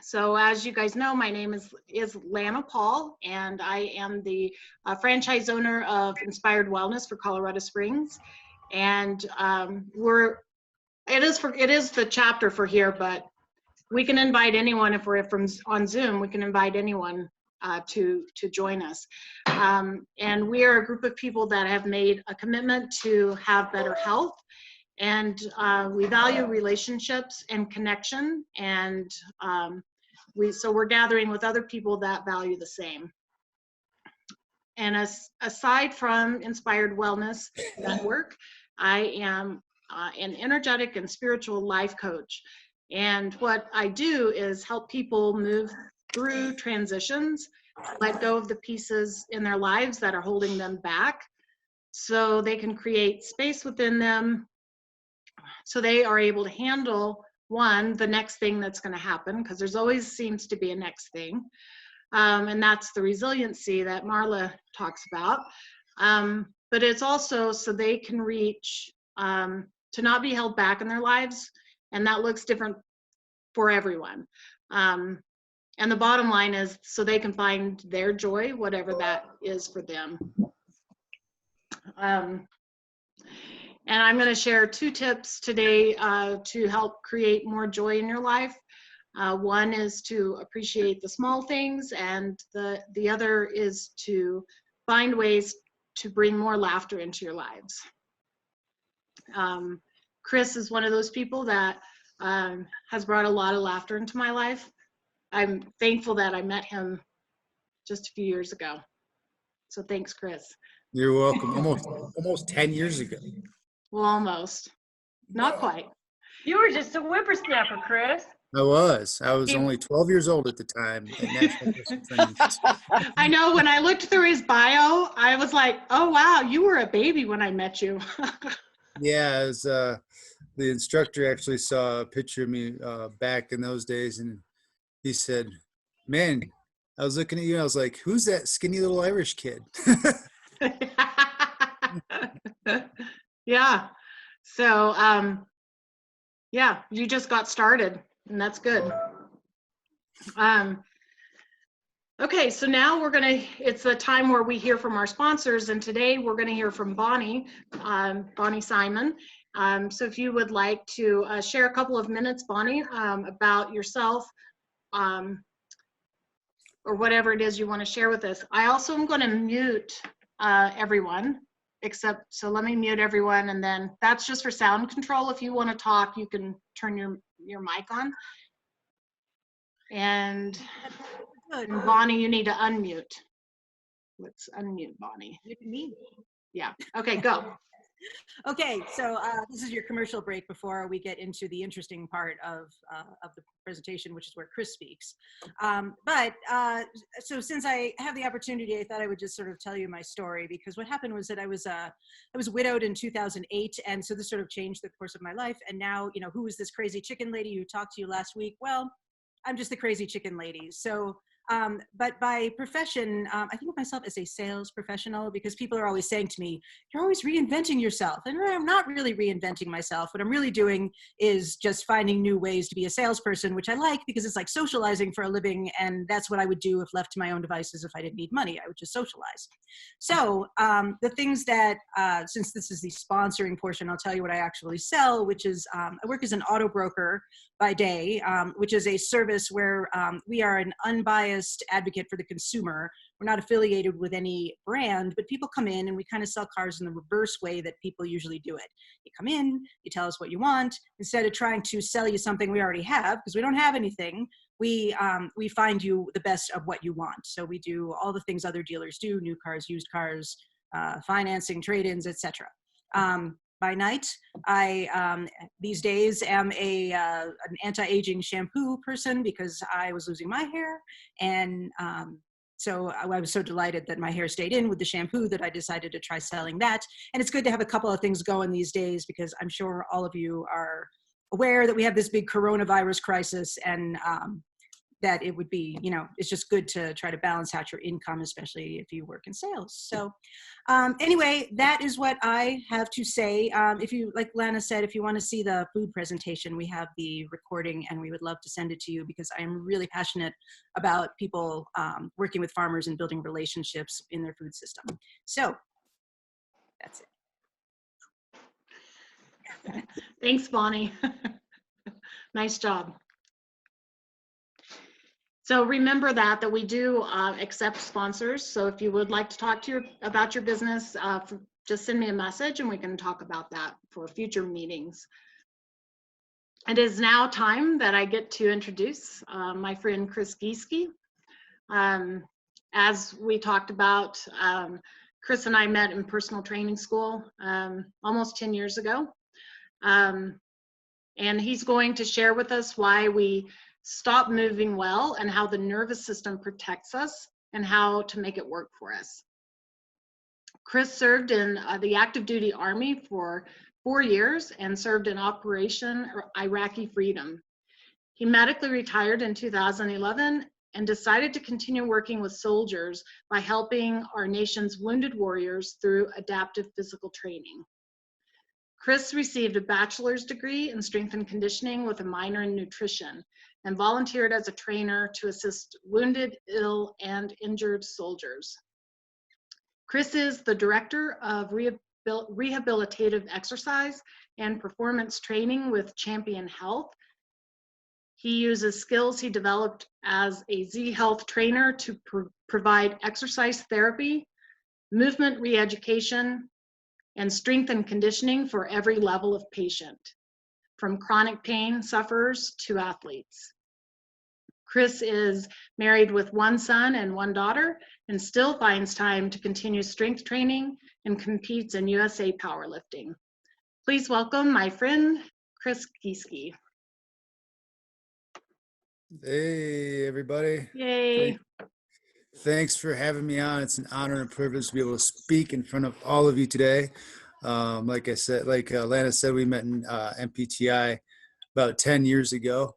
So as you guys know, my name is Lana Paul, and I am the franchise owner of Inspired Wellness for Colorado Springs. And it is the chapter for here, but we can invite anyone if we're on Zoom. We can invite anyone to join us. And we are a group of people that have made a commitment to have better health, and we value relationships and connection, and so we're gathering with other people that value the same. And aside from Inspired Wellness Network, I am an energetic and spiritual life coach. And what I do is help people move through transitions, let go of the pieces in their lives that are holding them back, so they can create space within them, so they are able to handle the next thing that's going to happen, because there's always seems to be a next thing. And that's the resiliency that Marla talks about. But it's also so they can reach to not be held back in their lives. And that looks different for everyone. And the bottom line is so they can find their joy, whatever that is for them. And I'm going to share 2 tips today to help create more joy in your life. One is to appreciate the small things, and the other is to find ways to bring more laughter into your lives. Kris is one of those people that has brought a lot of laughter into my life. I'm thankful that I met him just a few years ago. So thanks, Kris. You're welcome. Almost 10 years ago. Well, almost. Not quite. You were just a whippersnapper, Kris. I was only 12 years old at the time. I know, when I looked through his bio, I was like, oh, wow, you were a baby when I met you. Yeah, it was, the instructor actually saw a picture of me back in those days, and he said, man, I was looking at you, and I was like, who's that skinny little Irish kid? Yeah. So, yeah, you just got started, and that's good. Okay, so now it's the time where we hear from our sponsors, and today we're gonna hear from Bonnie Simon. So if you would like to share a couple of minutes, Bonnie, about yourself, or whatever it is you wanna share with us. I also am gonna mute everyone. So let me mute everyone, and then that's just for sound control. If you want to talk, you can turn your mic on. And Bonnie, you need to unmute. Let's unmute Bonnie. Me? Yeah. Okay, go. Okay, so this is your commercial break before we get into the interesting part of the presentation, which is where Kris speaks. So since I have the opportunity, I thought I would just sort of tell you my story, because what happened was that I was widowed in 2008, and so this sort of changed the course of my life. And now, you know, who is this crazy chicken lady who talked to you last week? Well, I'm just the crazy chicken lady. So. But by profession, I think of myself as a sales professional, because people are always saying to me, you're always reinventing yourself. And I'm not really reinventing myself. What I'm really doing is just finding new ways to be a salesperson, which I like, because it's like socializing for a living. And that's what I would do if left to my own devices. If I didn't need money, I would just socialize. So the things that, since this is the sponsoring portion, I'll tell you what I actually sell, which is I work as an auto broker by day, which is a service where we are an unbiased advocate for the consumer. We're not affiliated with any brand, but people come in and we kind of sell cars in the reverse way that people usually do it. You come in, you tell us what you want. Instead of trying to sell you something we already have, because we don't have anything, we find you the best of what you want. So we do all the things other dealers do: new cars, used cars, financing, trade-ins, etc. By night, I these days am an anti-aging shampoo person, because I was losing my hair, and so I was so delighted that my hair stayed in with the shampoo that I decided to try selling that. And it's good to have a couple of things going these days, because I'm sure all of you are aware that we have this big coronavirus crisis, and that it would be, it's just good to try to balance out your income, especially if you work in sales. So anyway, that is what I have to say. If you, like Lana said, if you want to see the food presentation, we have the recording and we would love to send it to you, because I am really passionate about people working with farmers and building relationships in their food system. So that's it. Thanks, Bonnie. Nice job. So remember that we do accept sponsors. So if you would like to talk to about your business, just send me a message and we can talk about that for future meetings. It is now time that I get to introduce my friend Kris Gieske. As we talked about, Kris and I met in personal training school almost 10 years ago. And he's going to share with us why we stop moving well and how the nervous system protects us and how to make it work for us. Kris served in the active duty Army for 4 years and served in Operation Iraqi Freedom. He medically retired in 2011 and decided to continue working with soldiers by helping our nation's wounded warriors through adaptive physical training. Kris received a bachelor's degree in strength and conditioning with a minor in nutrition and volunteered as a trainer to assist wounded, ill, and injured soldiers. Kris is the director of rehabilitative exercise and performance training with Champion Health. He uses skills he developed as a Z Health trainer to provide exercise therapy, movement re-education, and strength and conditioning for every level of patient, from chronic pain sufferers to athletes. Kris is married with 1 son and 1 daughter and still finds time to continue strength training and competes in USA powerlifting. Please welcome my friend, Kris Gieske. Hey, everybody. Yay. Thanks for having me on. It's an honor and a privilege to be able to speak in front of all of you today. Like I said, like Lana said, we met in MPTI about 10 years ago.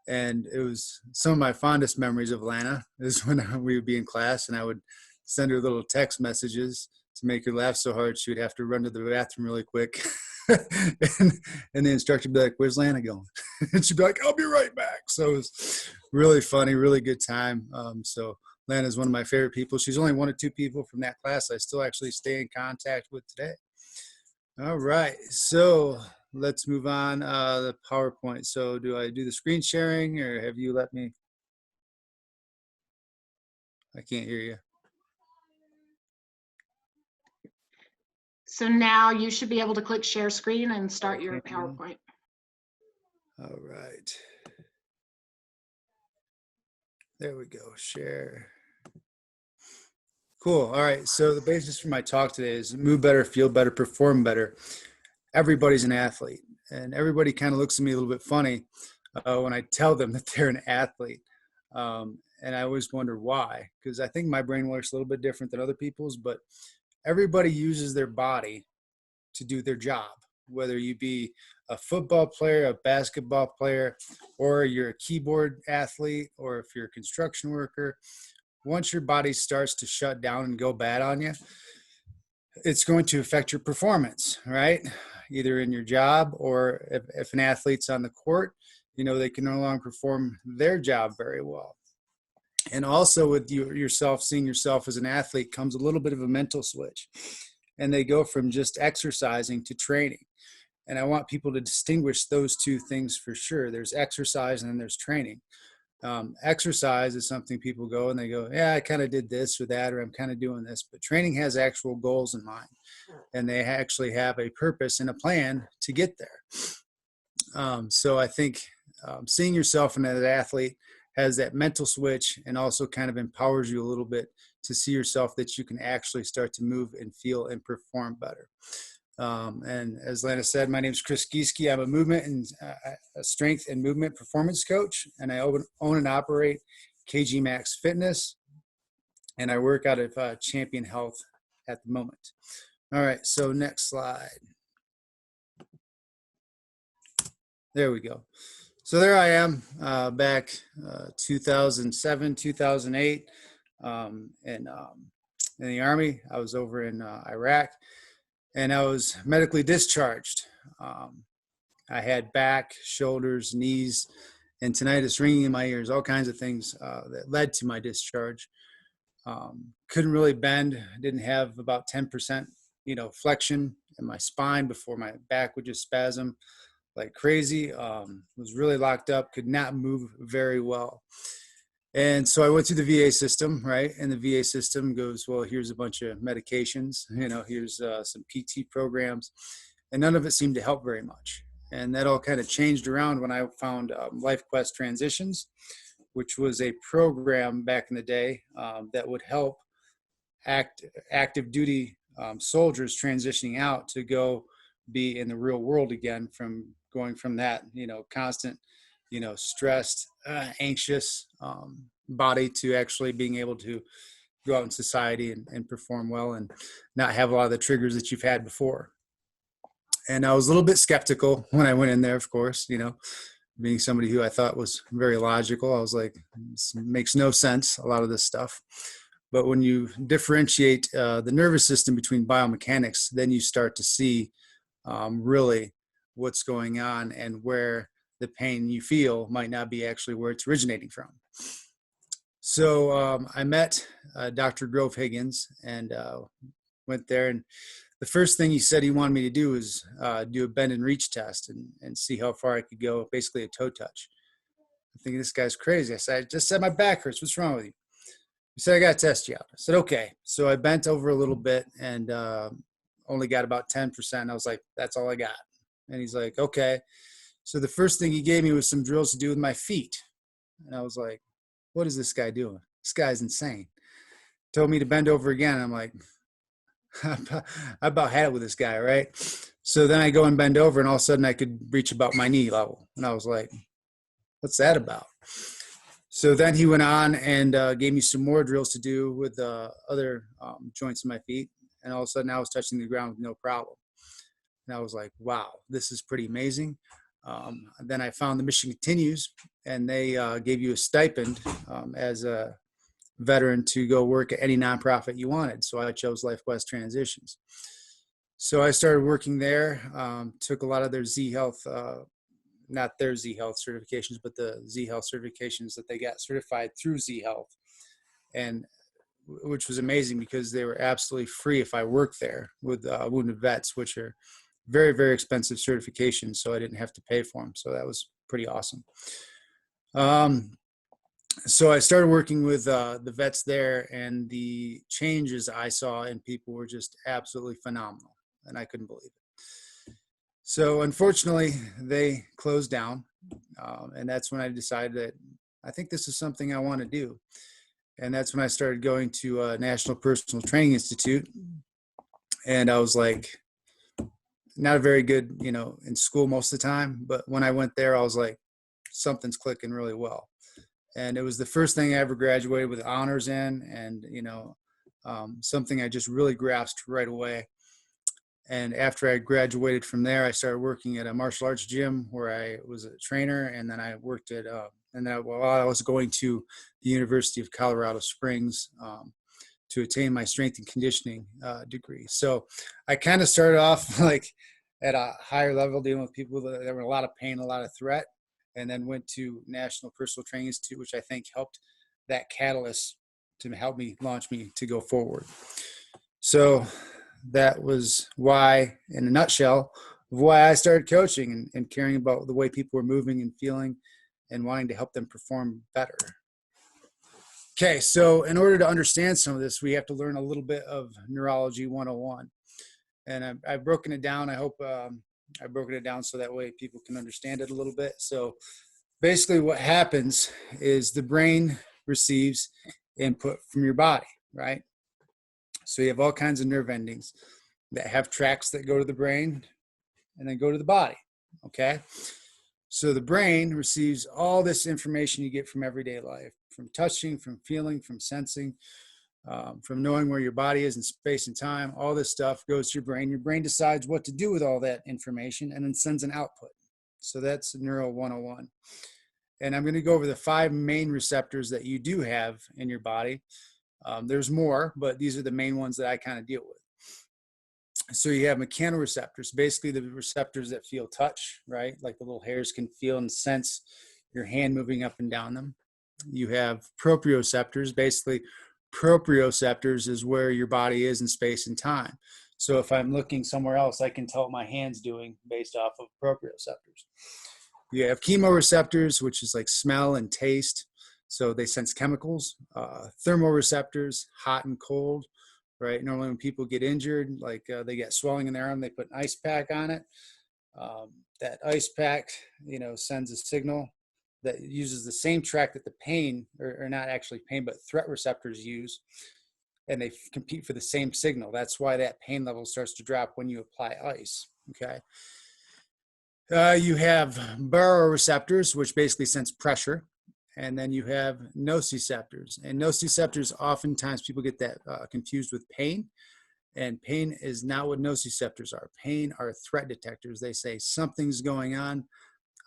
And it was some of my fondest memories of Lana is when we would be in class and I would send her little text messages to make her laugh so hard she would have to run to the bathroom really quick. and the instructor would be like, "Where's Lana going?" And she'd be like, "I'll be right back." So it was really funny, really good time. So Lana is one of my favorite people. She's only 1 or 2 people from that class I still actually stay in contact with today. All right, so let's move on. The PowerPoint. So do I do the screen sharing or have you let me? I can't hear you. So now you should be able to click share screen and start your PowerPoint. All right. There we go, share. Cool, all right, so the basis for my talk today is move better, feel better, perform better. Everybody's an athlete, and everybody kind of looks at me a little bit funny when I tell them that they're an athlete. And I always wonder why, because I think my brain works a little bit different than other people's, but everybody uses their body to do their job, whether you be a football player, a basketball player, or you're a keyboard athlete, or if you're a construction worker. Once your body starts to shut down and go bad on you, it's going to affect your performance, right? Either in your job or if an athlete's on the court, they can no longer perform their job very well. And also with yourself, seeing yourself as an athlete comes a little bit of a mental switch. And they go from just exercising to training. And I want people to distinguish those 2 things for sure. There's exercise and then there's training. Exercise is something people go and they go, yeah, I kind of did this or that, or I'm kind of doing this. But training has actual goals in mind. And they actually have a purpose and a plan to get there. So I think seeing yourself as an athlete has that mental switch and also kind of empowers you a little bit to see yourself that you can actually start to move and feel and perform better. And as Lana said, my name is Kris Gieske. I'm a movement and a strength and movement performance coach, and I own and operate KG Max Fitness, and I work out of Champion Health at the moment. All right, so next slide. There we go. So there I am, back 2007, 2008, in the Army. I was over in Iraq, and I was medically discharged. Um, I had back, shoulders, knees, and tinnitus, ringing in my ears, all kinds of things that led to my discharge. Couldn't really bend. Didn't have about 10%, flexion in my spine before my back would just spasm like crazy. Was really locked up. Could not move very well. And so I went through the VA system, right? And the VA system goes, well, here's a bunch of medications. Here's some PT programs, and none of it seemed to help very much. And that all kind of changed around when I found LifeQuest Transitions, which was a program back in the day that would help active duty soldiers transitioning out to go be in the real world again, from going from that, constant, stressed, anxious body to actually being able to go out in society and perform well and not have a lot of the triggers that you've had before. And I was a little bit skeptical when I went in there, of course, being somebody who I thought was very logical. I was like, this makes no sense, a lot of this stuff. But when you differentiate the nervous system between biomechanics, then you start to see really what's going on and where the pain you feel might not be actually where it's originating from. So I met Dr. Grove Higgins and went there, and the first thing he said he wanted me to do was do a bend and reach test and see how far I could go, basically a toe touch. I'm thinking, this guy's crazy. I said, I just said my back hurts. What's wrong with you? He said, I got to test you out. I said, okay. So I bent over a little bit and only got about 10%. I was like, that's all I got. And he's like, okay. So the first thing he gave me was some drills to do with my feet. And I was like, what is this guy doing? This guy's insane. Told me to bend over again. I'm like, I about had it with this guy, right? So then I go and bend over, and all of a sudden I could reach about my knee level. And I was like, what's that about? So then he went on and gave me some more drills to do with other joints in my feet. And all of a sudden I was touching the ground with no problem. And I was like, wow, this is pretty amazing. Then I found the mission continues, and they gave you a stipend as a veteran to go work at any nonprofit you wanted. So I chose LifeQuest Transitions. So I started working there, took a lot of their Z Health, not their Z Health certifications, but the Z Health certifications that they got certified through Z Health, and which was amazing because they were absolutely free if I worked there with wounded vets, which are very, very expensive certifications. So I didn't have to pay for them. So that was pretty awesome. So I started working with the vets there, and the changes I saw in people were just absolutely phenomenal, and I couldn't believe it. So unfortunately, they closed down, and that's when I decided that I think this is something I want to do. And that's when I started going to National Personal Training Institute, and I was like, not very good, in school most of the time, but when I went there, I was like, something's clicking really well. And it was the first thing I ever graduated with honors in, and, something I just really grasped right away. And after I graduated from there, I started working at a martial arts gym where I was a trainer. And then I worked at, while I was going to the University of Colorado Springs to attain my strength and conditioning degree. So I kind of started off like at a higher level, dealing with people that were in a lot of pain, a lot of threat, and then went to National Personal Training Institute, which I think helped that catalyst to help me launch me to go forward. So that was why, in a nutshell, why I started coaching and caring about the way people were moving and feeling and wanting to help them perform better. Okay, so in order to understand some of this, we have to learn a little bit of Neurology 101. And I've broken it down. I hope I've broken it down so that way people can understand it a little bit. So basically what happens is the brain receives input from your body, right? So you have all kinds of nerve endings that have tracks that go to the brain and then go to the body, okay? So the brain receives all this information you get from everyday life, from touching, from feeling, from sensing, from knowing where your body is in space and time. All this stuff goes to your brain. Your brain decides what to do with all that information and then sends an output, So that's Neuro 101. And I'm going to go over the 5 main receptors that you do have in your body. There's more, but these are the main ones that I kind of deal with. So you have mechanoreceptors, basically the receptors that feel touch, right? Like the little hairs can feel and sense your hand moving up and down them. You have proprioceptors. Basically, proprioceptors is where your body is in space and time. So if I'm looking somewhere else, I can tell what my hand's doing based off of proprioceptors. You have chemoreceptors, which is like smell and taste. So they sense chemicals. Thermoreceptors, hot and cold, right? Normally when people get injured, like they get swelling in their arm, they put an ice pack on it. That ice pack, sends a signal that uses the same track that the pain, or not actually pain, but threat receptors use, and they compete for the same signal. That's why that pain level starts to drop when you apply ice, okay? You have baroreceptors, which basically sense pressure, and then you have nociceptors. And nociceptors, oftentimes people get that confused with pain, and pain is not what nociceptors are. Pain are threat detectors. They say something's going on.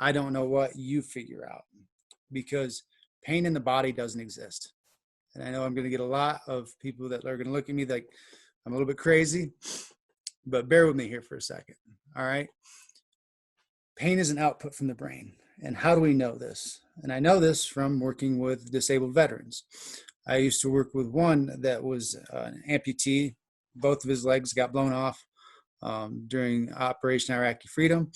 I don't know what, you figure out, because pain in the body doesn't exist. And I know I'm going to get a lot of people that are going to look at me like I'm a little bit crazy, but bear with me here for a second. All right. Pain is an output from the brain. And how do we know this? And I know this from working with disabled veterans. I used to work with one that was an amputee. Both of his legs got blown off during Operation Iraqi Freedom.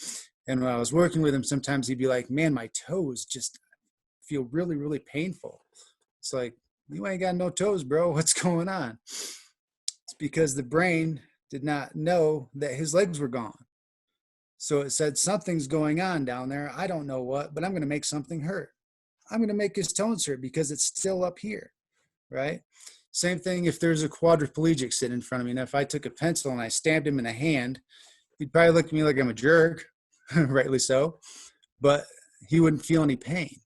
And when I was working with him, sometimes he'd be like, man, my toes just feel really, really painful. It's like, you ain't got no toes, bro. What's going on? It's because the brain did not know that his legs were gone. So it said, something's going on down there. I don't know what, but I'm going to make something hurt. I'm going to make his toes hurt because it's still up here, right? Same thing if there's a quadriplegic sitting in front of me. And if I took a pencil and I stabbed him in the hand, he'd probably look at me like I'm a jerk, rightly so, but he wouldn't feel any pain.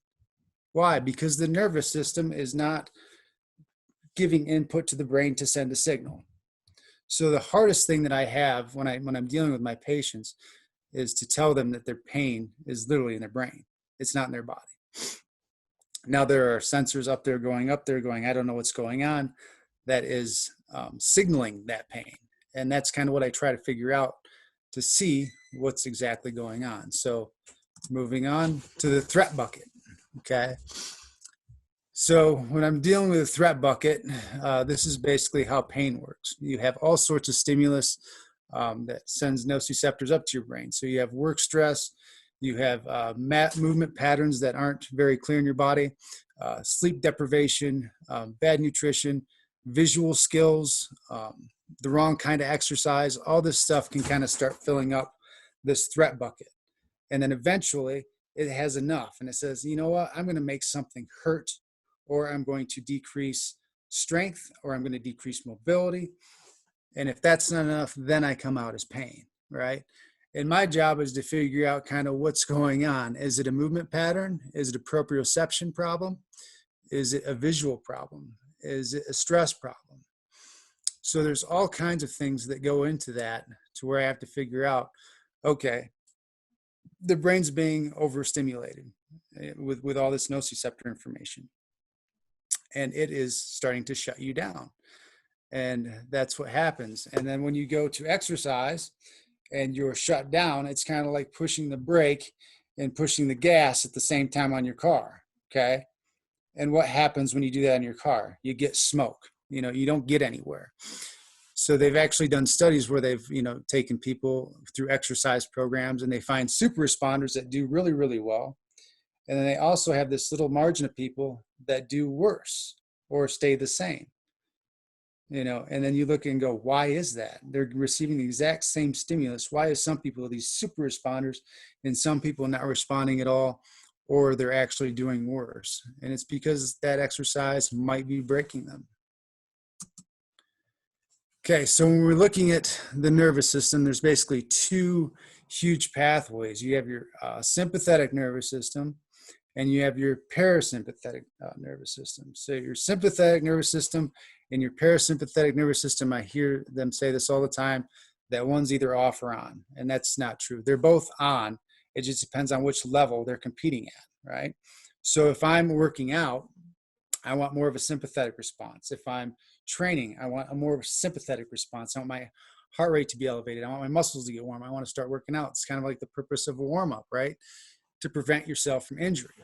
Why? Because the nervous system is not giving input to the brain to send a signal. So the hardest thing that I have when I'm dealing with my patients is to tell them that their pain is literally in their brain. It's not in their body. Now there are sensors up there going, I don't know what's going on. That is signaling that pain. And that's kind of what I try to figure out to see what's exactly going on. So moving on to the threat bucket. Okay. So when I'm dealing with a threat bucket, this is basically how pain works. You have all sorts of stimulus that sends nociceptors up to your brain. So you have work stress, you have movement patterns that aren't very clear in your body, sleep deprivation, bad nutrition, visual skills, the wrong kind of exercise. All this stuff can kind of start filling up this threat bucket. And then eventually it has enough and it says, you know what, I'm going to make something hurt, or I'm going to decrease strength, or I'm going to decrease mobility. And if that's not enough, then I come out as pain, right? And my job is to figure out kind of what's going on. Is it a movement pattern? Is it a proprioception problem? Is it a visual problem? Is it a stress problem? So there's all kinds of things that go into that, to where I have to figure out, okay, the brain's being overstimulated with all this nociceptor information, and it is starting to shut you down. And that's what happens. And then when you go to exercise and you're shut down, it's kind of like pushing the brake and pushing the gas at the same time on your car. Okay. And what happens when you do that in your car? You get smoke. You don't get anywhere. So they've actually done studies where they've, taken people through exercise programs, and they find super responders that do really, really well. And then they also have this little margin of people that do worse or stay the same. And then you look and go, why is that? They're receiving the exact same stimulus. Why is some people these super responders and some people not responding at all, or they're actually doing worse? And it's because that exercise might be breaking them. Okay, so when we're looking at the nervous system, there's basically 2 huge pathways. You have your sympathetic nervous system, and you have your parasympathetic nervous system. So your sympathetic nervous system and your parasympathetic nervous system, I hear them say this all the time, that one's either off or on, and that's not true. They're both on, It just depends on which level they're competing at, right? So if I'm working out, I want more of a sympathetic response. If I'm training, I want a more of a sympathetic response. I want my heart rate to be elevated. I want my muscles to get warm. I want to start working out. It's kind of like the purpose of a warm-up, right? To prevent yourself from injury.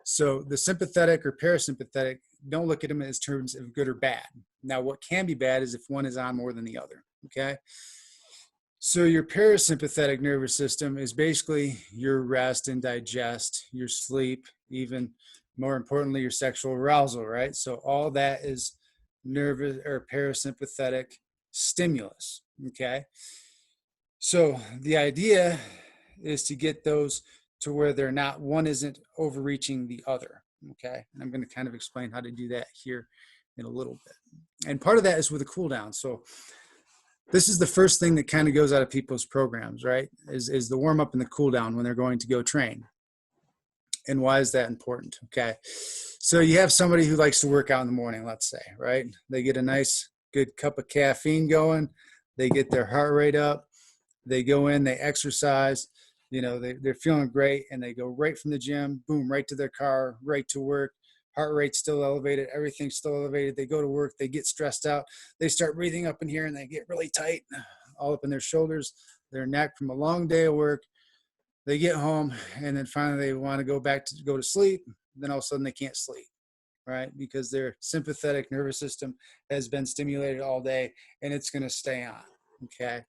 So the sympathetic or parasympathetic, don't look at them as terms of good or bad. Now, what can be bad is if one is on more than the other, okay? So your parasympathetic nervous system is basically your rest and digest, your sleep, even more importantly, your sexual arousal, right? So all that is nervous or parasympathetic stimulus, okay? So the idea is to get those to where they're not, one isn't overreaching the other, okay? And I'm going to kind of explain how to do that here in a little bit. And part of that is with a cool down. So this is the first thing that kind of goes out of people's programs, right? Is the warm up and the cool down when they're going to go train. And why is that important? Okay. So you have somebody who likes to work out in the morning, let's say, right? They get a nice, good cup of caffeine going. They get their heart rate up. They go in, they exercise, you know, they're feeling great, and they go right from the gym, boom, right to their car, right to work. Heart rate's still elevated. Everything's still elevated. They go to work. They get stressed out. They start breathing up in here, and they get really tight, all up in their shoulders, their neck from a long day of work. They get home, and then finally they want to go to sleep. Then all of a sudden they can't sleep, right? Because their sympathetic nervous system has been stimulated all day, and it's going to stay on, okay?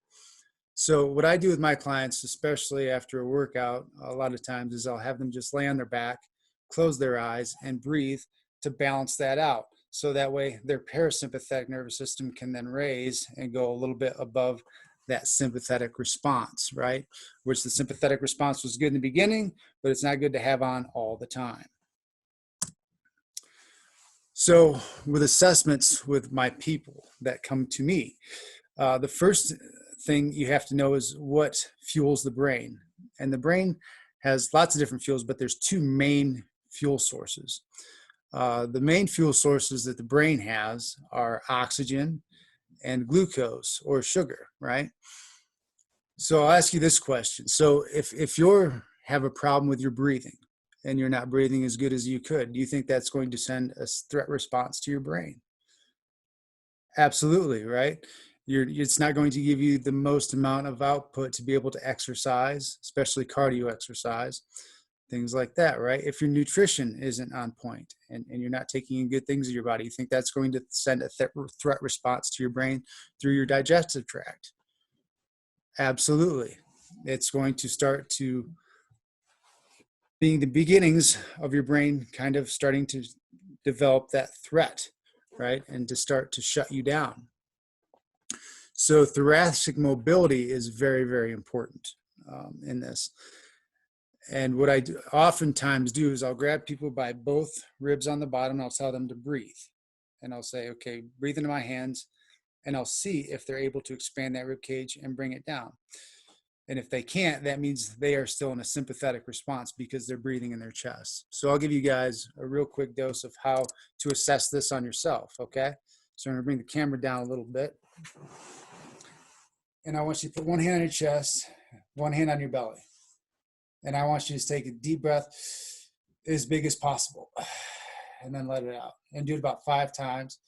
So what I do with my clients, especially after a workout, a lot of times is I'll have them just lay on their back, close their eyes, and breathe to balance that out. So that way their parasympathetic nervous system can then raise and go a little bit above that sympathetic response, right? Which the sympathetic response was good in the beginning, but it's not good to have on all the time. So with assessments with my people that come to me, the first thing you have to know is what fuels the brain. And the brain has lots of different fuels, but there's two main fuel sources. The main fuel sources that the brain has are oxygen and glucose or sugar, right? So I'll ask you this question. So if you have a problem with your breathing and you're not breathing as good as you could, do you think that's going to send a threat response to your brain? Absolutely, right? It's not going to give you the most amount of output to be able to exercise, especially cardio exercise, things like that, right? If your nutrition isn't on point and you're not taking in good things in your body, you think that's going to send a threat response to your brain through your digestive tract? Absolutely. It's going to start to being the beginnings of your brain kind of starting to develop that threat, right? And to start to shut you down. So thoracic mobility is very, very important in this. And what I oftentimes do is I'll grab people by both ribs on the bottom, and I'll tell them to breathe. And I'll say, okay, breathe into my hands, and I'll see if they're able to expand that rib cage and bring it down. And if they can't, that means they are still in a sympathetic response because they're breathing in their chest. So I'll give you guys a real quick dose of how to assess this on yourself, okay? So I'm gonna bring the camera down a little bit. And I want you to put one hand on your chest, one hand on your belly. And I want you to take a deep breath as big as possible. And then let it out. And do it about 5 times.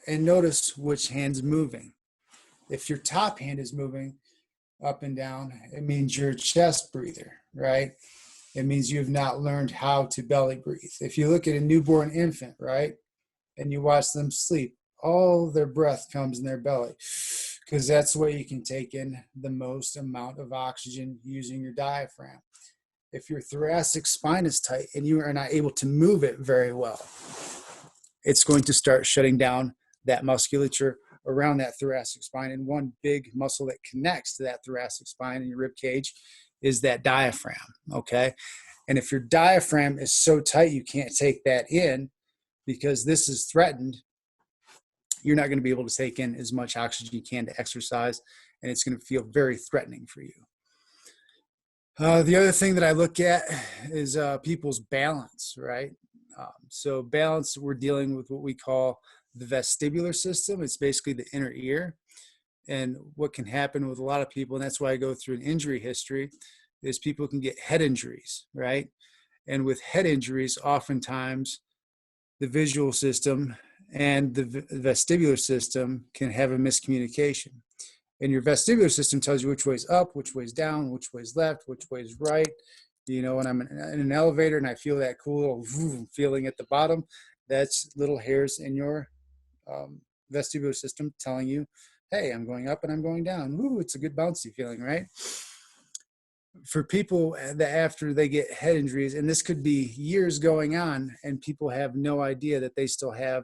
And notice which hand's moving. If your top hand is moving up and down, it means you're a chest breather, right? It means you've not learned how to belly breathe. If you look at a newborn infant, right, and you watch them sleep, all their breath comes in their belly because that's where you can take in the most amount of oxygen using your diaphragm. If your thoracic spine is tight and you are not able to move it very well, it's going to start shutting down that musculature around that thoracic spine. And one big muscle that connects to that thoracic spine and your rib cage is that diaphragm, okay? And if your diaphragm is so tight you can't take that in because this is threatened, you're not going to be able to take in as much oxygen you can to exercise, and it's going to feel very threatening for you. The other thing that I look at is people's balance, right? So balance, we're dealing with what we call the vestibular system. It's basically the inner ear. And what can happen with a lot of people, and that's why I go through an injury history, is people can get head injuries, right? And with head injuries, oftentimes the visual system and the vestibular system can have a miscommunication. And your vestibular system tells you which way's up, which way's down, which way's left, which way's right. You know, when I'm in an elevator and I feel that cool little feeling at the bottom, that's little hairs in your vestibular system telling you, hey, I'm going up and I'm going down. Ooh, it's a good bouncy feeling, right? For people that after they get head injuries, and this could be years going on, and people have no idea that they still have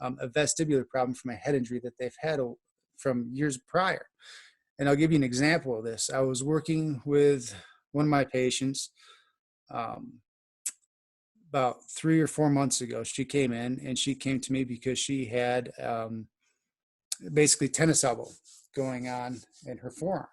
a vestibular problem from a head injury that they've had from years prior. And I'll give you an example of this. I was working with one of my patients about 3 or 4 months ago. She came in, and she came to me because she had basically tennis elbow going on in her forearm.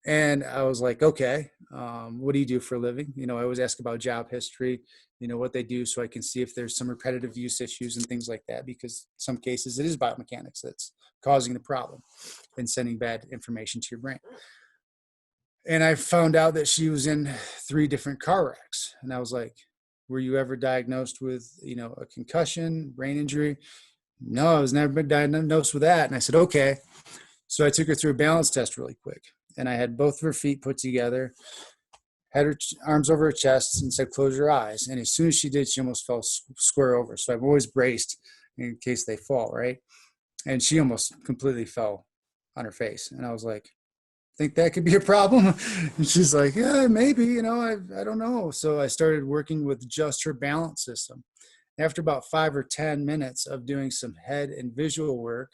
And I was like, okay, what do you do for a living? You know, I always ask about job history, you know, what they do, so I can see if there's some repetitive use issues and things like that, because some cases it is biomechanics that's causing the problem and sending bad information to your brain. And I found out that she was in 3 different car wrecks. And I was like, were you ever diagnosed with, you know, a concussion, brain injury? No, I was never been diagnosed with that. And I said, okay. So I took her through a balance test really quick. And I had both of her feet put together, had her arms over her chest, and said, close your eyes. And as soon as she did, she almost fell square over. So I've always braced in case they fall, right? And she almost completely fell on her face. And I was like, think that could be a problem? And she's like, yeah, maybe, you know, I don't know. So I started working with just her balance system. After about 5 or 10 minutes of doing some head and visual work,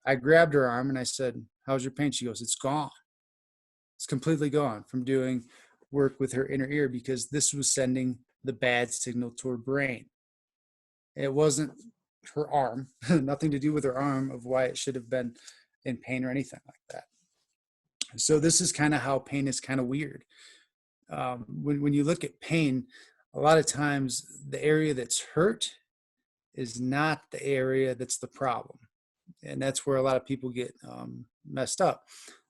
I grabbed her arm and I said, how's your pain? She goes, it's gone. It's completely gone from doing work with her inner ear, because this was sending the bad signal to her brain. It wasn't her arm, nothing to do with her arm of why it should have been in pain or anything like that. So this is kind of how pain is kind of weird. When you look at pain, a lot of times the area that's hurt is not the area that's the problem. And that's where a lot of people get messed up.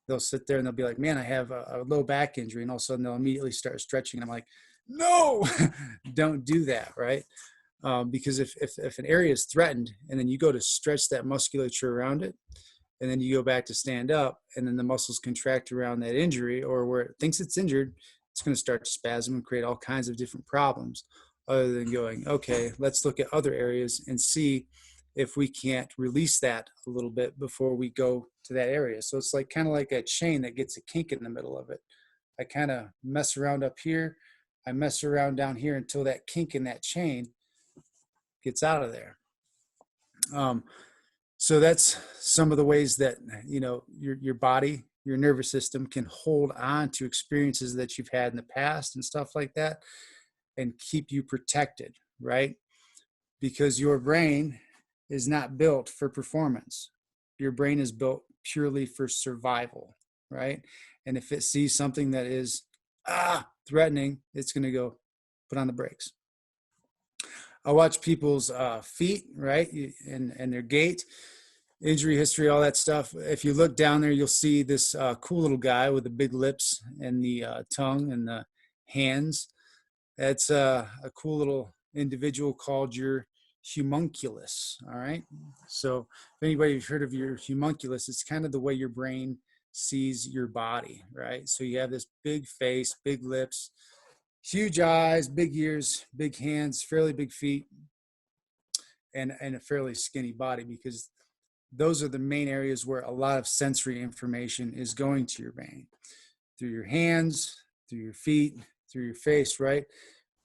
They'll sit there and they'll be like, man, I have a low back injury. And all of a sudden they'll immediately start stretching. And I'm like, no, don't do that, right? Because if an area is threatened and then you go to stretch that musculature around it, and then you go back to stand up, and then the muscles contract around that injury, or where it thinks it's injured, it's going to start to spasm and create all kinds of different problems, other than going, okay, let's look at other areas and see if we can't release that a little bit before we go to that area. So it's like kind of like a chain that gets a kink in the middle of it. I kind of mess around up here, I mess around down here until that kink in that chain gets out of there. So that's some of the ways that, you know, your body, your nervous system can hold on to experiences that you've had in the past and stuff like that, and keep you protected, right? Because your brain is not built for performance. Your brain is built purely for survival, right? And if it sees something that is threatening, it's going to go put on the brakes. I watch people's feet, right, and their gait, injury history, all that stuff. If you look down there, you'll see this cool little guy with the big lips and the tongue and the hands. That's a cool little individual called your homunculus, all right? So if anybody's heard of your homunculus, it's kind of the way your brain sees your body, right? So you have this big face, big lips, huge eyes, big ears, big hands, fairly big feet, and a fairly skinny body, because those are the main areas where a lot of sensory information is going to your brain, through your hands, through your feet, through your face, right?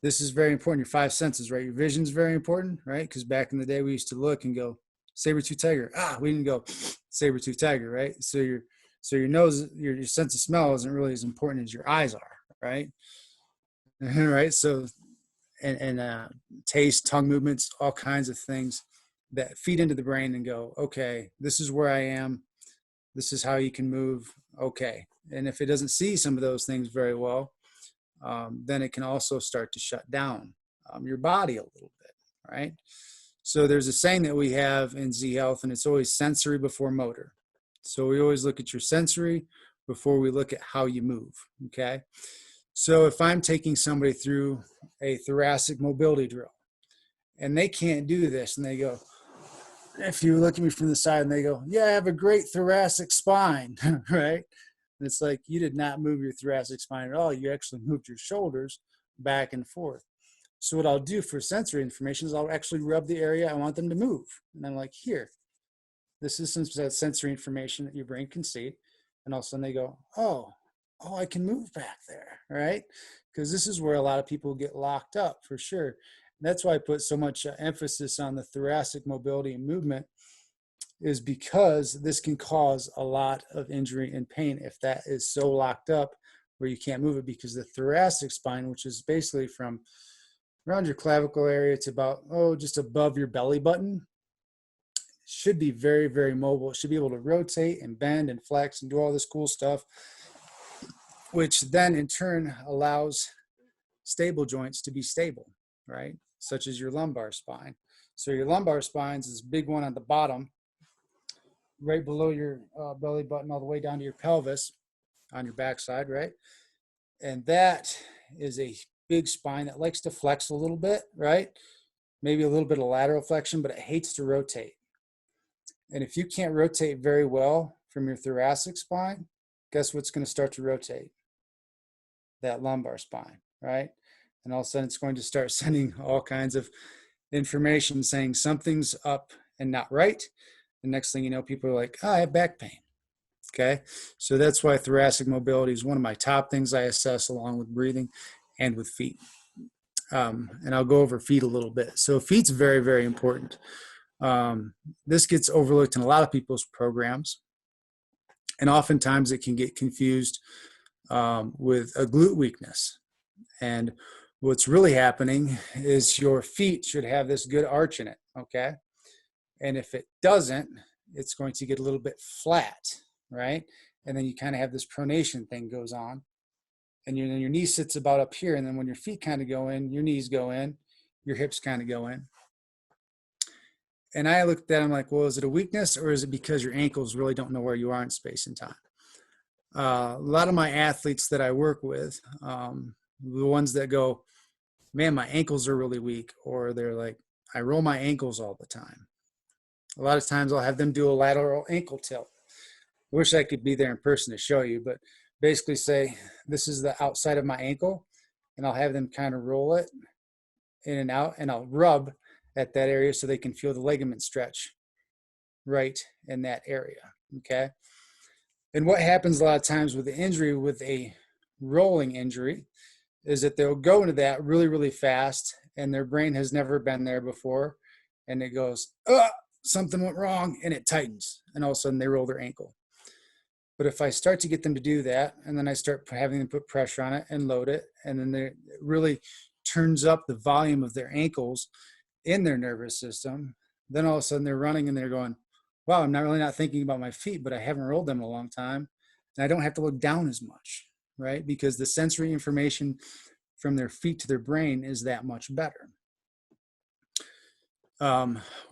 This is very important. Your 5 senses, right? Your vision is very important, right? Because back in the day, we used to look and go, saber-tooth tiger. We didn't go saber-tooth tiger, right? So your nose, your sense of smell isn't really as important as your eyes are, right? Right. So, and taste, tongue movements, all kinds of things that feed into the brain and go, okay, this is where I am. This is how you can move. Okay. And if it doesn't see some of those things very well, then it can also start to shut down your body a little bit. Right. So there's a saying that we have in Z Health, and it's always sensory before motor. So we always look at your sensory before we look at how you move, okay? So if I'm taking somebody through a thoracic mobility drill and they can't do this, and they go, if you look at me from the side and they go, yeah, I have a great thoracic spine, right? And it's like, you did not move your thoracic spine at all. You actually moved your shoulders back and forth. So what I'll do for sensory information is I'll actually rub the area I want them to move. And I'm like, here, this is some sensory information that your brain can see. And all of a sudden they go, oh, I can move back there, right? Because this is where a lot of people get locked up for sure. And that's why I put so much emphasis on the thoracic mobility and movement, is because this can cause a lot of injury and pain if that is so locked up where you can't move it, because the thoracic spine, which is basically from around your clavicle area to about, just above your belly button, should be very, very mobile. It should be able to rotate and bend and flex and do all this cool stuff, which then in turn allows stable joints to be stable, right? Such as your lumbar spine. So your lumbar spine is this big one on the bottom, right below your belly button, all the way down to your pelvis on your backside, right? And that is a big spine that likes to flex a little bit, right? Maybe a little bit of lateral flexion, but it hates to rotate. And if you can't rotate very well from your thoracic spine, guess what's going to start to rotate? That lumbar spine, right? And all of a sudden it's going to start sending all kinds of information saying something's up and not right. The next thing you know, people are like, I have back pain. Okay. So that's why thoracic mobility is one of my top things I assess, along with breathing and with feet. And I'll go over feet a little bit. So feet's very, very important. This gets overlooked in a lot of people's programs. And oftentimes it can get confused with a glute weakness. And what's really happening is your feet should have this good arch in it, okay? And if it doesn't, it's going to get a little bit flat, right? And then you kind of have this pronation thing goes on. And your knee sits about up here. And then when your feet kind of go in, your knees go in, your hips kind of go in. And I looked at it, I'm like, well, is it a weakness, or is it because your ankles really don't know where you are in space and time? A lot of my athletes that I work with, the ones that go, man, my ankles are really weak, or they're like, I roll my ankles all the time. A lot of times I'll have them do a lateral ankle tilt. I wish I could be there in person to show you, but basically say, this is the outside of my ankle, and I'll have them kind of roll it in and out, and I'll rub at that area so they can feel the ligament stretch right in that area, okay? And what happens a lot of times with the injury, with a rolling injury, is that they'll go into that really, really fast, and their brain has never been there before, and it goes, something went wrong, and it tightens, and all of a sudden they roll their ankle. But if I start to get them to do that, and then I start having them put pressure on it and load it, and then it really turns up the volume of their ankles in their nervous system, then all of a sudden they're running and they're going, wow, I'm not really not thinking about my feet, but I haven't rolled them in a long time. And I don't have to look down as much, right? Because the sensory information from their feet to their brain is that much better.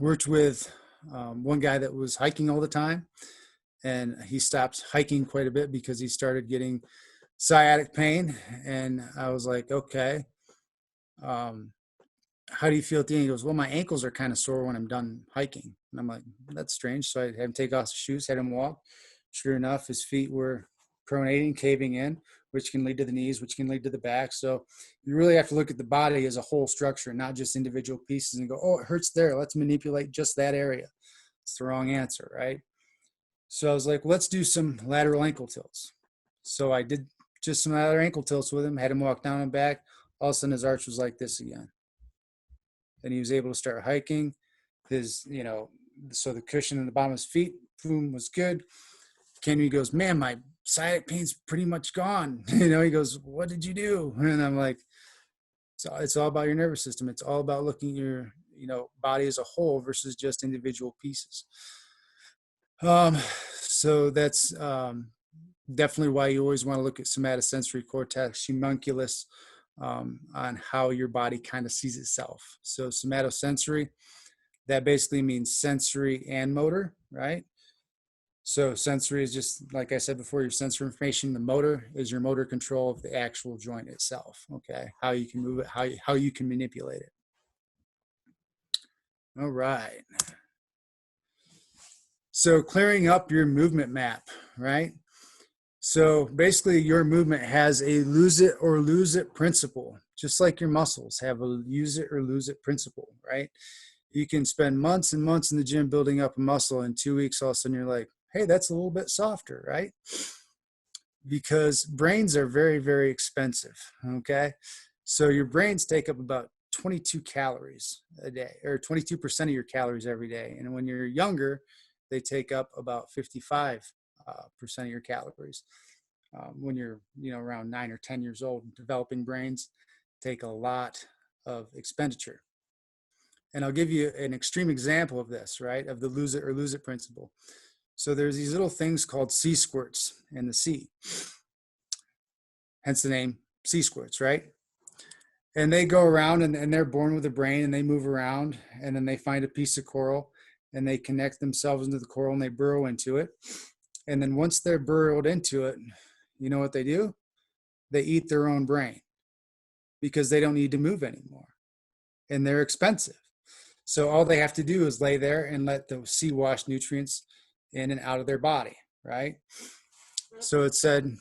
Worked with one guy that was hiking all the time, and he stopped hiking quite a bit because he started getting sciatic pain. And I was like, okay, how do you feel at the end? He goes, well, my ankles are kind of sore when I'm done hiking. And I'm like, that's strange. So I had him take off his shoes, had him walk. Sure enough, his feet were pronating, caving in, which can lead to the knees, which can lead to the back. So you really have to look at the body as a whole structure, not just individual pieces, and go, oh, it hurts there. Let's manipulate just that area. It's the wrong answer, right? So I was like, let's do some lateral ankle tilts. So I did just some lateral ankle tilts with him, had him walk down and back. All of a sudden his arch was like this again. And he was able to start hiking. His, so the cushion in the bottom of his feet, boom, was good. Kenny goes, man, my sciatic pain's pretty much gone. He goes, what did you do? And I'm like, so it's all about your nervous system. It's all about looking at your, body as a whole versus just individual pieces. So that's definitely why you always want to look at somatosensory cortex, homunculus, on how your body kind of sees itself. So somatosensory, That basically means sensory and motor, right? So sensory is just, like I said before, your sensory information. The motor is your motor control of the actual joint itself, okay? How you can move it, how you can manipulate it. All right. So clearing up your movement map, right? So basically your movement has a lose it or lose it principle, just like your muscles have a use it or lose it principle, right? You can spend months and months in the gym building up a muscle. In 2 weeks, all of a sudden you're like, hey, that's a little bit softer, right? Because brains are very, very expensive, okay? So your brains take up about 22 calories a day, or 22% of your calories every day. And when you're younger, they take up about 55% of your calories. When you're, around 9 or 10 years old, developing brains take a lot of expenditure. And I'll give you an extreme example of this, right? Of the lose it or lose it principle. So there's these little things called sea squirts in the sea. Hence the name sea squirts, right? And they go around and they're born with a brain and they move around and then they find a piece of coral and they connect themselves into the coral and they burrow into it. And then once they're burrowed into it, you know what they do? They eat their own brain because they don't need to move anymore. And they're expensive. So all they have to do is lay there and let the sea wash nutrients in and out of their body, right? So it said,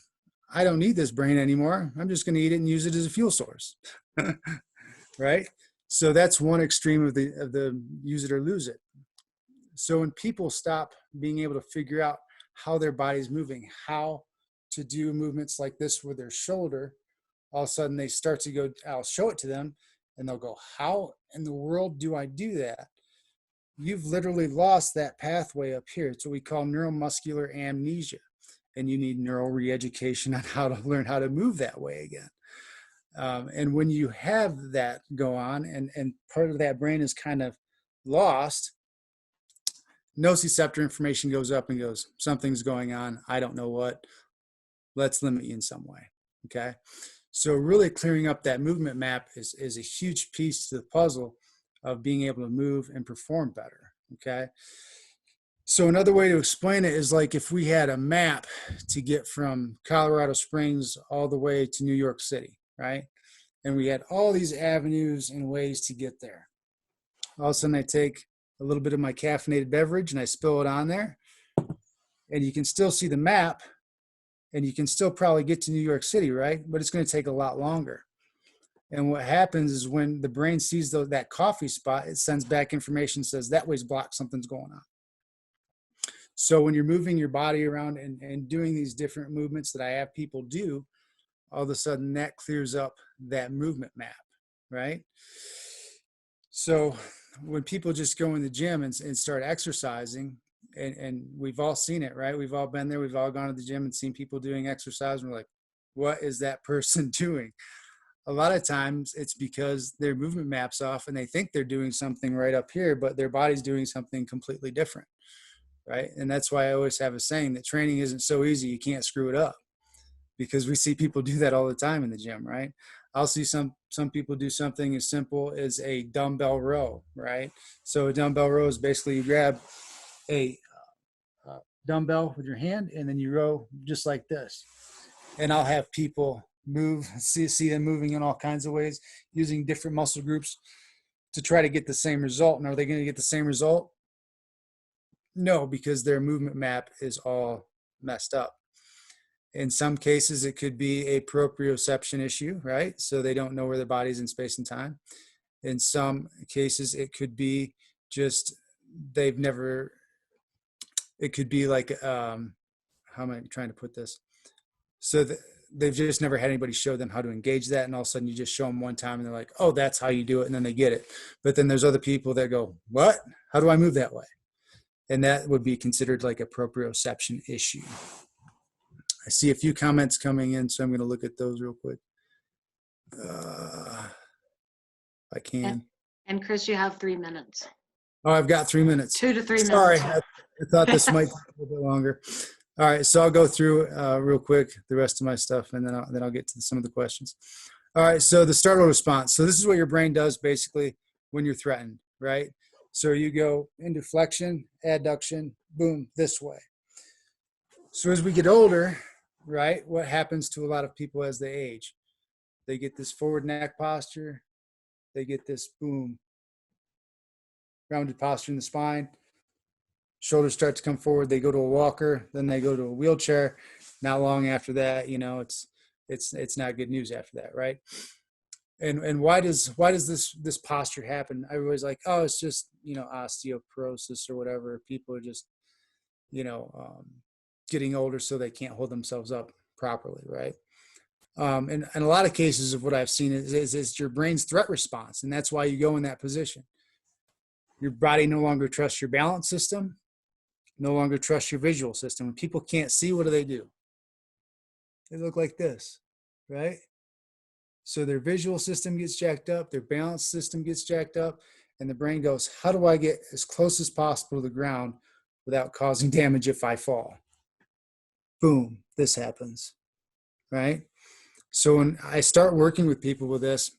I don't need this brain anymore. I'm just going to eat it and use it as a fuel source, right? So that's one extreme of the use it or lose it. So when people stop being able to figure out how their body's moving, how to do movements like this with their shoulder, all of a sudden they start to go, I'll show it to them, and they'll go, how in the world do I do that? You've literally lost that pathway up here. It's what we call neuromuscular amnesia. And you need neural re-education on how to learn how to move that way again. And when you have that go on and part of that brain is kind of lost, nociceptor information goes up and goes, something's going on. I don't know what. Let's limit you in some way. Okay. So really clearing up that movement map is a huge piece to the puzzle of being able to move and perform better. Okay. So another way to explain it is like if we had a map to get from Colorado Springs all the way to New York City, right? And we had all these avenues and ways to get there. All of a sudden I take a little bit of my caffeinated beverage and I spill it on there, and you can still see the map and you can still probably get to New York City, right? But it's going to take a lot longer. And what happens is when the brain sees that coffee spot, it sends back information, says that way's blocked, something's going on. So when you're moving your body around and doing these different movements that I have people do, all of a sudden that clears up that movement map, right? So when people just go in the gym and start exercising, and we've all seen it, right? We've all been there. We've all gone to the gym and seen people doing exercise. And we're like, what is that person doing? A lot of times it's because their movement map's off and they think they're doing something right up here, but their body's doing something completely different, right? And that's why I always have a saying that training isn't so easy, you can't screw it up, because we see people do that all the time in the gym, right? I'll see some people do something as simple as a dumbbell row, right? So a dumbbell row is basically you grab a dumbbell with your hand and then you row just like this. And I'll have people move, see them moving in all kinds of ways, using different muscle groups to try to get the same result. And are they going to get the same result? No, because their movement map is all messed up. In some cases, it could be a proprioception issue, right? So they don't know where their body's in space and time. In some cases, it could be just they've never, it could be like, how am I trying to put this? So they've just never had anybody show them how to engage that. And all of a sudden you just show them one time and they're like, oh, that's how you do it. And then they get it. But then there's other people that go, what? How do I move that way? And that would be considered like a proprioception issue. I see a few comments coming in, so I'm going to look at those real quick. If I can. And Kris, you have 3 minutes. Oh, I've got 3 minutes. 2 to 3 minutes. Sorry, I thought this might take a little bit longer. All right, so I'll go through real quick the rest of my stuff, and then I'll get to some of the questions. All right, so the startle response. So this is what your brain does basically when you're threatened, right? So you go into flexion, adduction, boom, this way. So as we get older, right, what happens to a lot of people as they age? They get this forward neck posture. They get this, boom, rounded posture in the spine. Shoulders start to come forward. They go to a walker. Then they go to a wheelchair. Not long after that, it's not good news after that, right? And why does this posture happen? Everybody's like, oh, it's just osteoporosis or whatever. People are just getting older, so they can't hold themselves up properly, right? And a lot of cases of what I've seen is your brain's threat response, and that's why you go in that position. Your body no longer trusts your balance system, no longer trusts your visual system. When people can't see, what do? They look like this, right? So their visual system gets jacked up, their balance system gets jacked up, and the brain goes, how do I get as close as possible to the ground without causing damage if I fall? Boom, this happens, right? So when I start working with people with this,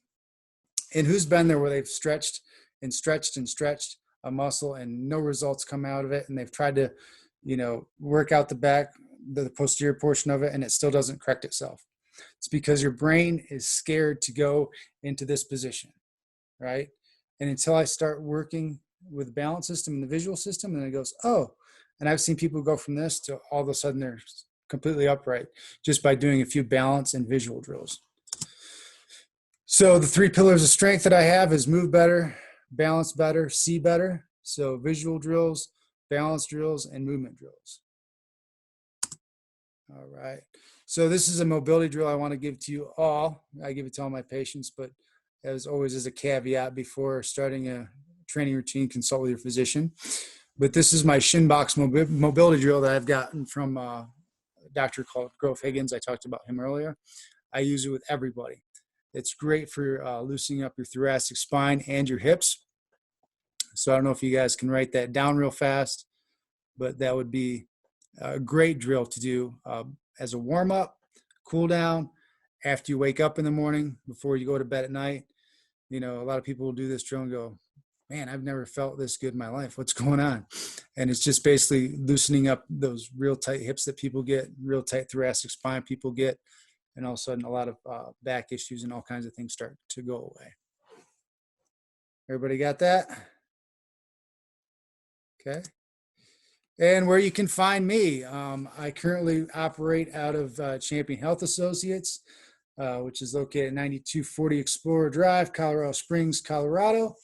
and who's been there where they've stretched and stretched and stretched a muscle and no results come out of it, and they've tried to, work out the back, the posterior portion of it, and it still doesn't correct itself. It's because your brain is scared to go into this position, right? And until I start working with the balance system and the visual system, and then it goes, oh, and I've seen people go from this to all of a sudden they're completely upright just by doing a few balance and visual drills. So the 3 pillars of strength that I have is move better, balance better, see better. So visual drills, balance drills, and movement drills. All right. So this is a mobility drill I want to give to you all. I give it to all my patients, but as always, as a caveat, before starting a training routine, consult with your physician. But this is my shin box mobility drill that I've gotten from a doctor called Grove Higgins. I talked about him earlier. I use it with everybody. It's great for loosening up your thoracic spine and your hips. So I don't know if you guys can write that down real fast, but that would be a great drill to do as a warm-up, cool down, after you wake up in the morning, before you go to bed at night. A lot of people will do this drill and go, man, I've never felt this good in my life. What's going on? And it's just basically loosening up those real tight hips that people get, real tight thoracic spine people get, and all of a sudden a lot of back issues and all kinds of things start to go away. Everybody got that? Okay. And where you can find me, I currently operate out of Champion Health Associates, which is located at 9240 Explorer Drive, Colorado Springs, Colorado.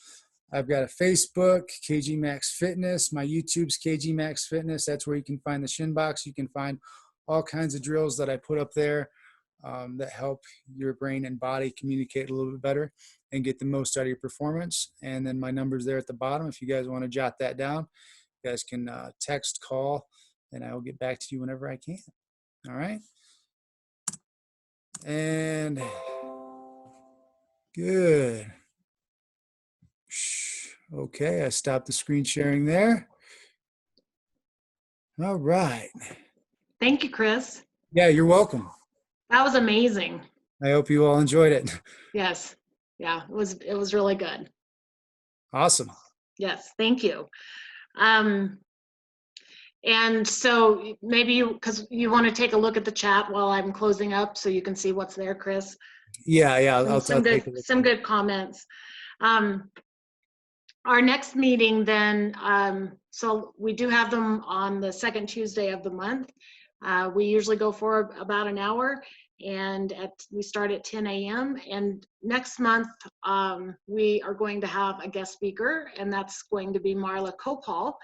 I've got a Facebook, KG Max Fitness. My YouTube's KG Max Fitness. That's where you can find the shin box. You can find all kinds of drills that I put up there that help your brain and body communicate a little bit better and get the most out of your performance. And then my number's there at the bottom. If you guys want to jot that down, you guys can text, call, and I will get back to you whenever I can. All right. And good. Okay, I stopped the screen sharing there. All right. Thank you, Kris. Yeah, you're welcome. That was amazing. I hope you all enjoyed it. Yes. Yeah, it was really good. Awesome. Yes, thank you. And so maybe because you want to take a look at the chat while I'm closing up so you can see what's there, Kris. Yeah, I'll some good comments. Our next meeting then, so we do have them on the second Tuesday of the month. We usually go for about an hour, and we start at 10 a.m. And next month, we are going to have a guest speaker, and that's going to be Marla Copal.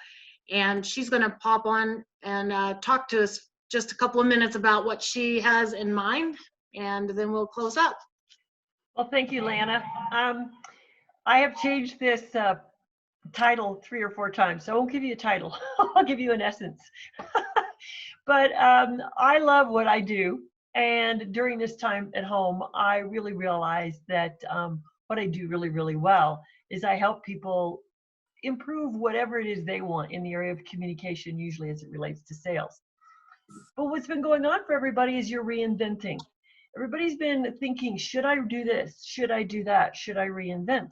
And she's going to pop on and talk to us just a couple of minutes about what she has in mind, and then we'll close up. Well, thank you, Lana. I have changed this title 3 or 4 times, so I won't give you a title. I'll give you an essence. But I love what I do. And during this time at home, I really realized that what I do really, really well is I help people improve whatever it is they want in the area of communication, usually as it relates to sales. But what's been going on for everybody is you're reinventing. Everybody's been thinking, should I do this? Should I do that? Should I reinvent?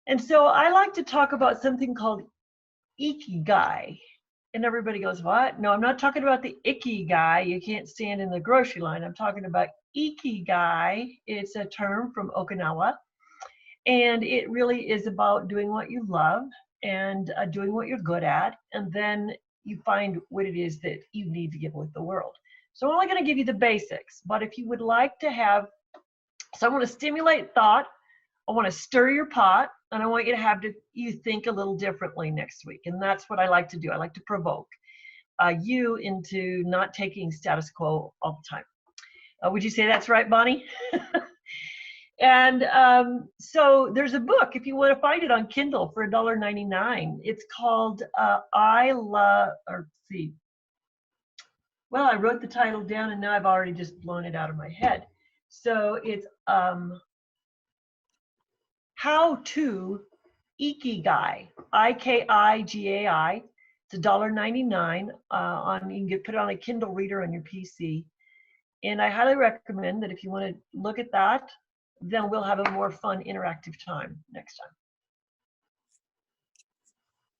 And so I like to talk about something called ikigai. And everybody goes, what? No, I'm not talking about the icky guy you can't stand in the grocery line. I'm talking about ikigai. It's a term from Okinawa. And it really is about doing what you love and doing what you're good at. And then you find what it is that you need to give with the world. So I'm only going to give you the basics. But if you would like to have, so I want to stimulate thought. I want to stir your pot. And I want you to you think a little differently next week. And that's what I like to do. I like to provoke you into not taking status quo all the time. Would you say that's right, Bonnie? And so there's a book, if you want to find it on Kindle for $1.99. It's called I wrote the title down and now I've already just blown it out of my head. So it's How to Ikigai, Ikigai. It's $1.99 you can put it on a Kindle reader on your PC. And I highly recommend that if you want to look at that, then we'll have a more fun interactive time next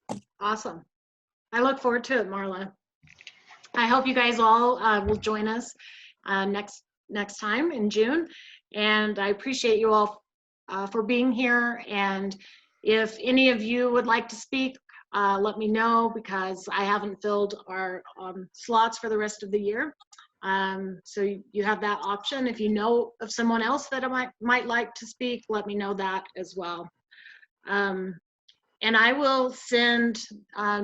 time. Awesome. I look forward to it, Marla. I hope you guys all will join us next time in June. And I appreciate you all for being here. And if any of you would like to speak, let me know, because I haven't filled our slots for the rest of the year. So you have that option. If you know of someone else that might like to speak, let me know that as well. And I will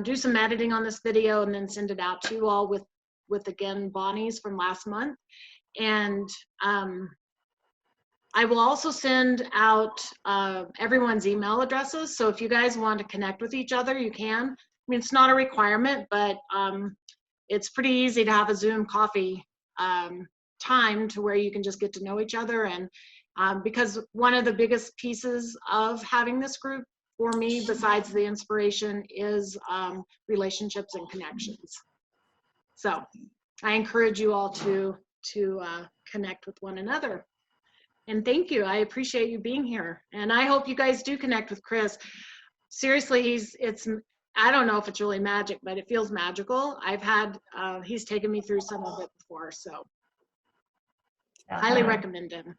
do some editing on this video and then send it out to you all with again, Bonnie's from last month. And I will also send out everyone's email addresses. So if you guys want to connect with each other, you can. I mean, it's not a requirement, but it's pretty easy to have a Zoom coffee time to where you can just get to know each other. And because one of the biggest pieces of having this group for me, besides the inspiration, is relationships and connections. So I encourage you all to connect with one another. And thank you. I appreciate you being here. And I hope you guys do connect with Kris. Seriously, I don't know if it's really magic, but it feels magical. He's taken me through some of it before, so highly recommend him.